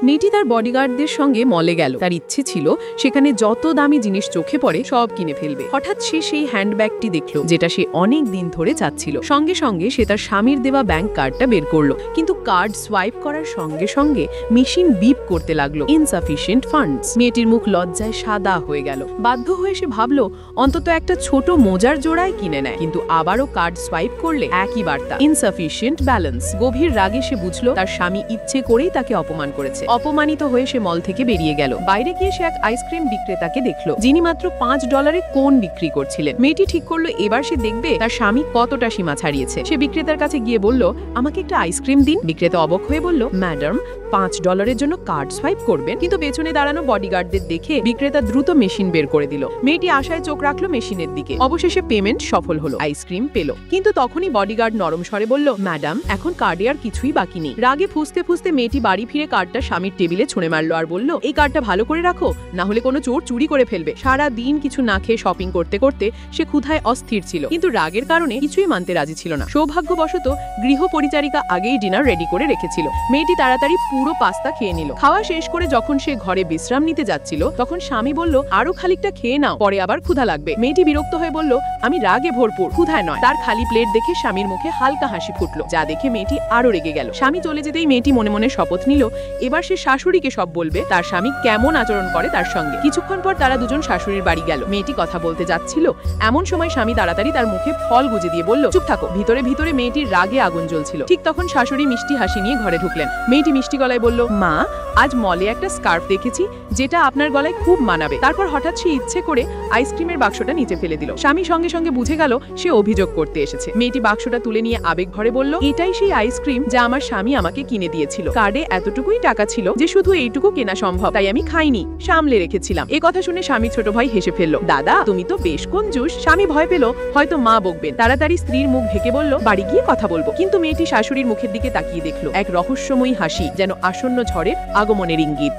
মেয়েটি তার বডিগার্ডদের সঙ্গে মলে গেল। তার ইচ্ছে ছিল সেখানে যত দামি জিনিস চোখে পড়ে সব কিনে ফেলবে। হঠাৎ সে সেই হ্যান্ডব্যাগটি দেখল যেটা সে অনেক দিন ধরে চাচ্ছিল। সঙ্গে সঙ্গে সে তার স্বামীর দেওয়া ব্যাংক কার্ডটা বের করলো, কিন্তু কার্ড সোয়াইপ করার সঙ্গে সঙ্গে মেশিন বিপ করতে লাগলো, ইনসাফিসিয়েন্ট ফান্ডস। মেয়েটির মুখ লজ্জায় সাদা হয়ে গেল। বাধ্য হয়ে সে ভাবলো অন্তত একটা ছোট মোজার জোড়ায় কিনে নেয়, কিন্তু আবারও কার্ড সোয়াইপ করলে একই বার্তা, ইনসাফিসিয়েন্ট ব্যালেন্স। গভীর রাগে সে বুঝলো তার স্বামী ইচ্ছে করেই তাকে অপমান করেছে। অপমানিত হয়ে সে মল থেকে বেরিয়ে গেল। বাইরে গিয়ে সে এক আইসক্রিম বিক্রেতাকে দেখলো, যিনি মাত্র $5 কোন বিক্রি করছিলেন। মেয়েটি ঠিক করলো এবার সে দেখবে তার স্বামী কতটা সীমা ছাড়িয়েছে। সে বিক্রেতার কাছে গিয়ে বলল, আমাকে একটা আইসক্রিম দিন। বিক্রেতা অবাক হয়ে বলল, ম্যাডাম, $5 জন্য কার্ড সোয়াইপ করবেন? কিন্তু পেছনে দাঁড়ানো বডিগার্ডদের দেখে বিক্রেতা দ্রুত মেশিন বের করে দিল। মেয়েটি আশায় চোখ রাখলো মেশিনের দিকে। অবশেষে পেমেন্ট সফল হলো, আইসক্রিম পেল। কিন্তু তখনই বডিগার্ড নরম স্বরে বলল, ম্যাডাম, এখন কার্ডে আর কিছুই বাকি নেই। রাগে ফুঁসতে ফুঁসতে মেয়েটি বাড়ি ফিরে কার্ডটা স্বামীর টেবিলে ছুঁড়ে মারলো আর বলল, এই কার্ডটা ভালো করে রাখো, না হলে কোনো চোর চুরি করে ফেলবে। সারা দিন কিছু না খেয়ে শপিং করতে করতে সে ক্ষুধায় অস্থির ছিল, কিন্তু রাগের কারণে কিছুই মানতে রাজি ছিল না। সৌভাগ্যবশত গৃহ পরিচারিকা আগেই ডিনার রেডি করে রেখেছিল। মেয়েটি তাড়াতাড়ি পুরো পাস্তা খেয়ে নিল। খাওয়া শেষ করে যখন সে ঘরে বিশ্রাম নিতে যাচ্ছিল, তখন স্বামী বলল, আরো খানিকটা খেয়ে নাও, পরে আবার ক্ষুধা লাগবে। মেয়েটি বিরক্ত হয়ে বলল, আমি রাগে ভরপুর, ক্ষুধায় নয়। তার খালি প্লেট দেখে স্বামীর মুখে হালকা হাসি ফুটলো, যা দেখে মেয়েটি আরো রেগে গেল। স্বামী চলে যেতেই মেয়েটি মনে মনে শপথ নিল এবার সে শাশুড়িকে সব বলবে তার স্বামী কেমন আচরণ করে তার সঙ্গে। কিছুক্ষণ পর তারা দুজন শাশুড়ির বাড়ি গেল। মেয়েটি কথা বলতে যাচ্ছিল, এমন সময় স্বামী তাড়াতাড়ি তার মুখে ফল গুজে দিয়ে বলল, চুপ থাকো। ভিতরে ভিতরে মেয়েটির রাগে আগুন জ্বলছিল। ঠিক তখন শাশুড়ি মিষ্টি হাসি নিয়ে ঘরে ঢুকলেন। মেয়েটি মিষ্টি গলায় বলল, মা, আজ মলে একটা স্কার্ফ দেখেছি যেটা আপনার গলায় খুব মানাবে। তারপর হঠাৎ সে ইচ্ছে করে আইসক্রিমের বাক্সটা নিচে ফেলে দিল। স্বামী সঙ্গে সঙ্গে বুঝে গেল সে অভিযোগ করতে এসেছে। মেয়েটি বাক্সটা তুলে নিয়ে আবেগ ভরে বলল, এটাই সেই আইসক্রিম যা আমার স্বামী আমাকে কিনে দিয়েছিল। কার্ডে এতটুকুই টাকা ছিল যে শুধু এইটুকু কেনা সম্ভব, তাই আমি খাইনি, সামলে রেখেছিলাম। এ কথা শুনে স্বামী ছোট ভাই হেসে ফেলল, দাদা, তুমি তো বেশ কঞ্জুস। স্বামী ভয় পেল হয়তো মা বকবেন। তাড়াতাড়ি স্ত্রীর মুখ ঢেকে বলল, বাড়ি গিয়ে কথা বলবো। কিন্তু মেয়েটি শাশুড়ির মুখের দিকে তাকিয়ে দেখলো এক রহস্যময়ী হাসি, যেন আসন্ন ঝড়ের আগমনের ইঙ্গিত।